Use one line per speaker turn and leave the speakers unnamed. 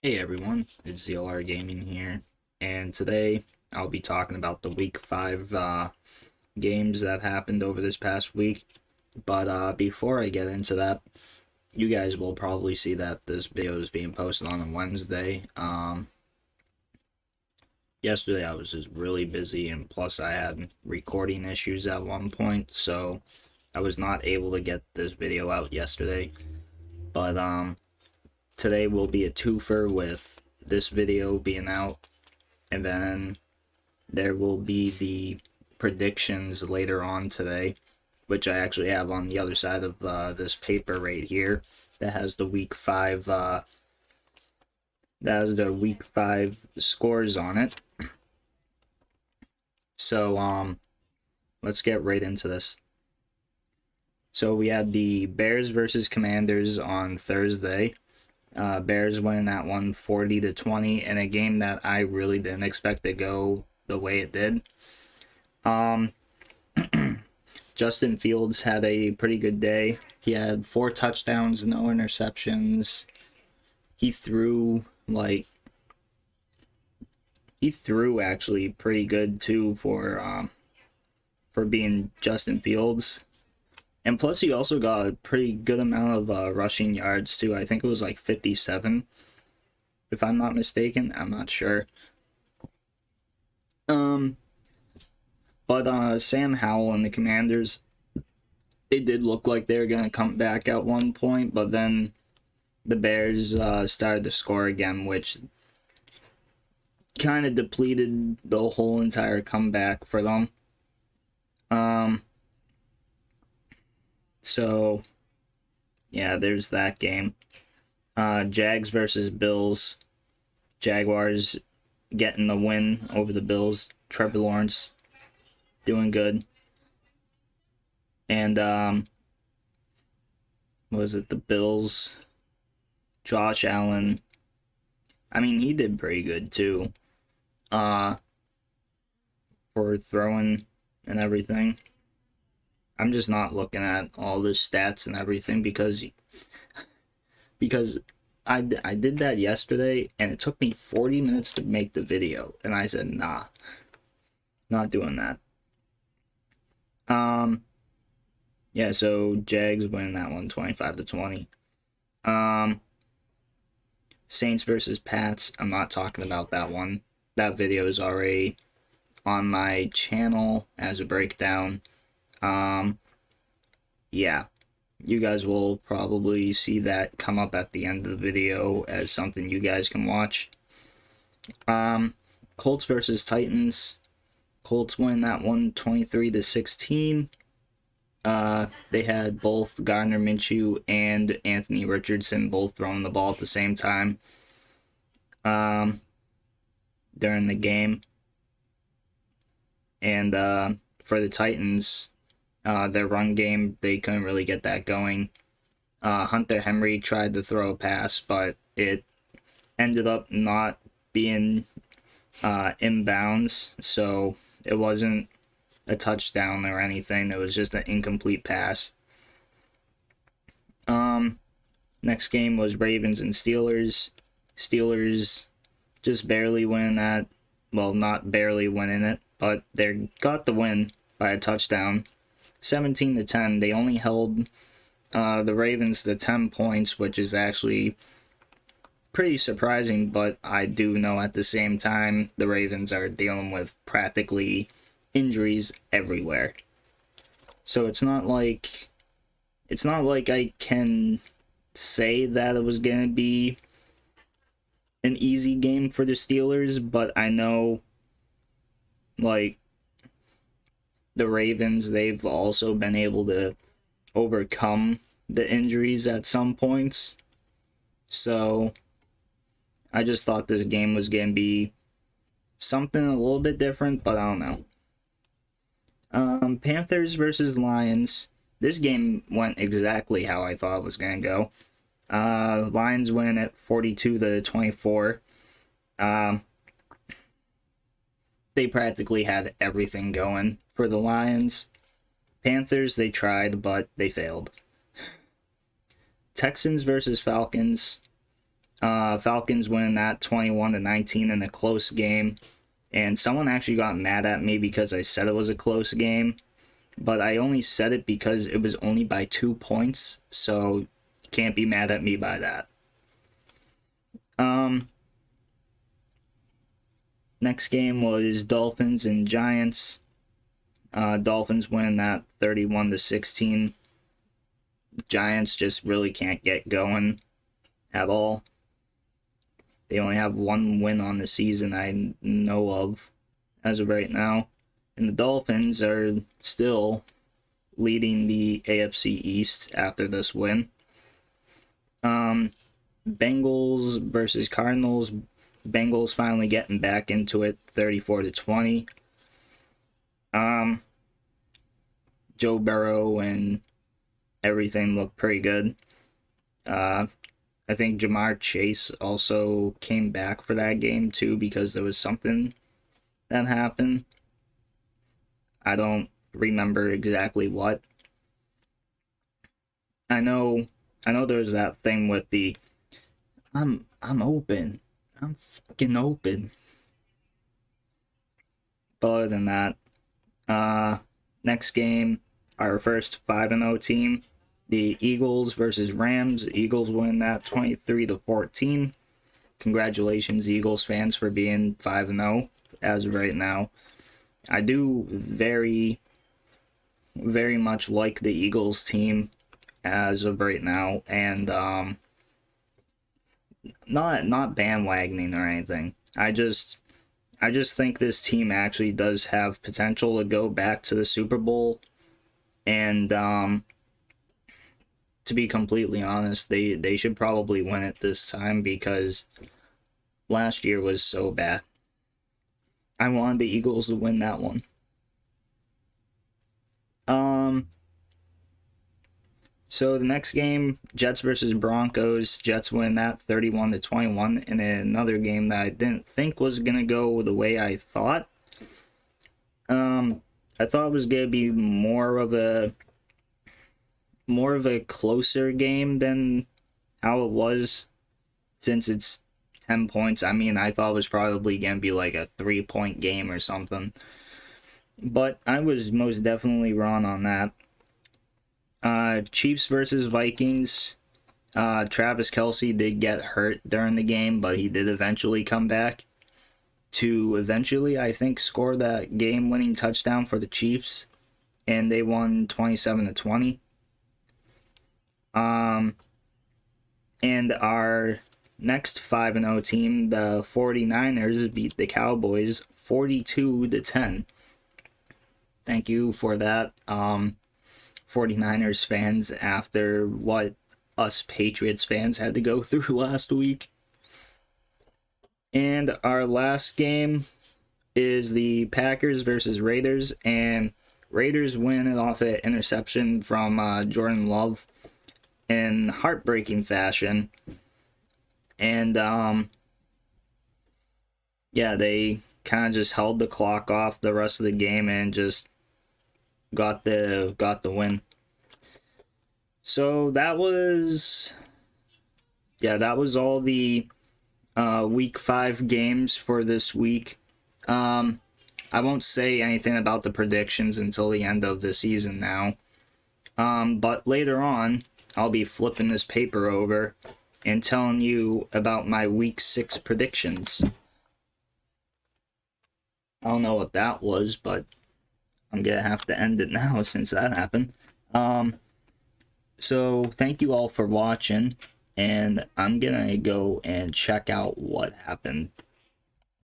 Hey everyone, it's ZLR Gaming here, and today I'll be talking about the Week 5 games that happened over this past week. But before I get into that, you guys will probably see that this video is being posted on a Wednesday. Yesterday I was just really busy, and plus I had recording issues at one point, so I was not able to get this video out yesterday. But today will be a twofer with this video being out, and then there will be the predictions later on today, which I actually have on the other side of this paper right here that has the week 5 scores on it. So let's get right into this. So we had the Bears versus Commanders on Thursday. Bears winning that one 40-20 in a game that I really didn't expect to go the way it did. Justin Fields had a pretty good day. He had 4 touchdowns, no interceptions. He threw actually pretty good too for being Justin Fields. And plus he also got a pretty good amount of rushing yards too. I think it was like 57, if I'm not mistaken. I'm not sure. But Sam Howell and the Commanders, they did look like they were going to come back at one point, but then the Bears started to score again, which kind of depleted the whole entire comeback for them. So, yeah, there's that game. Jags versus Bills. Jaguars getting the win over the Bills. Trevor Lawrence doing good. And what was it? The Bills. Josh Allen. I mean, he did pretty good too. For throwing and everything. I'm just not looking at all the stats and everything because I did that yesterday and it took me 40 minutes to make the video, and I said nah, not doing that. Yeah, so Jags winning that one 25-20. Saints versus Pats, I'm not talking about that one. That video is already on my channel as a breakdown. Yeah, you guys will probably see that come up at the end of the video as something you guys can watch. Colts versus Titans. Colts win that one 23-16. They had both Gardner Minshew and Anthony Richardson both throwing the ball at the same time during the game. And for the Titans, their run game, they couldn't really get that going. Hunter Henry tried to throw a pass, but it ended up not being inbounds, so it wasn't a touchdown or anything. It was just an incomplete pass. Next game was Ravens and Steelers. Steelers just barely winning that. Well, not barely winning it, but they got the win by a touchdown. 17-10. They only held the Ravens to 10 points, which is actually pretty surprising, but I do know at the same time the Ravens are dealing with practically injuries everywhere. So it's not like I can say that it was going to be an easy game for the Steelers, but I know like the Ravens, they've also been able to overcome the injuries at some points. So I just thought this game was going to be something a little bit different, but I don't know. Panthers versus Lions. This game went exactly how I thought it was going to go. Lions win at 42-24. They practically had everything going for the Lions. Panthers, they tried, but they failed. Texans versus Falcons. Falcons winning that 21-19 in a close game. And someone actually got mad at me because I said it was a close game. But I only said it because it was only by 2 points. So you can't be mad at me by that. Next game was Dolphins and Giants. Dolphins win that 31-16. Giants just really can't get going at all. They only have one win on the season I know of as of right now. And the Dolphins are still leading the AFC East after this win. Bengals versus Cardinals. Bengals finally getting back into it, 34-20. Joe Burrow and everything looked pretty good. I think Jamar Chase also came back for that game too because there was something that happened. I don't remember exactly what. I know there's that thing with the I'm open. I'm fucking open. But other than that, next game, our first 5-0 team, the Eagles versus Rams. Eagles win that 23-14. Congratulations, Eagles fans, for being 5-0 as of right now. I do very, very much like the Eagles team as of right now, and not bandwagoning or anything. I just think this team actually does have potential to go back to the Super Bowl, and to be completely honest, they should probably win it this time because last year was so bad. I wanted the Eagles to win that one. So the next game, Jets versus Broncos. Jets win that 31-21 in another game that I didn't think was gonna go the way I thought. I thought it was gonna be more of a closer game than how it was, since it's 10 points. I mean, I thought it was probably gonna be like a 3-point game or something. But I was most definitely wrong on that. Chiefs versus Vikings. Travis Kelce did get hurt during the game, but he did eventually come back to eventually, I think, score that game-winning touchdown for the Chiefs, and they won 27-20. And our next 5-0 team, the 49ers, beat the Cowboys 42-10. Thank you for that, 49ers fans, after what us Patriots fans had to go through last week. And our last game is the Packers versus Raiders, and Raiders win it off an interception from Jordan Love in heartbreaking fashion. And yeah, they kind of just held the clock off the rest of the game and just got the win. So that was all the week 5 games for this week. I won't say anything about the predictions until the end of the season now. But later on, I'll be flipping this paper over and telling you about my week 6 predictions. I don't know what that was, but I'm gonna have to end it now since that happened. So thank you all for watching, and I'm gonna go and check out what happened.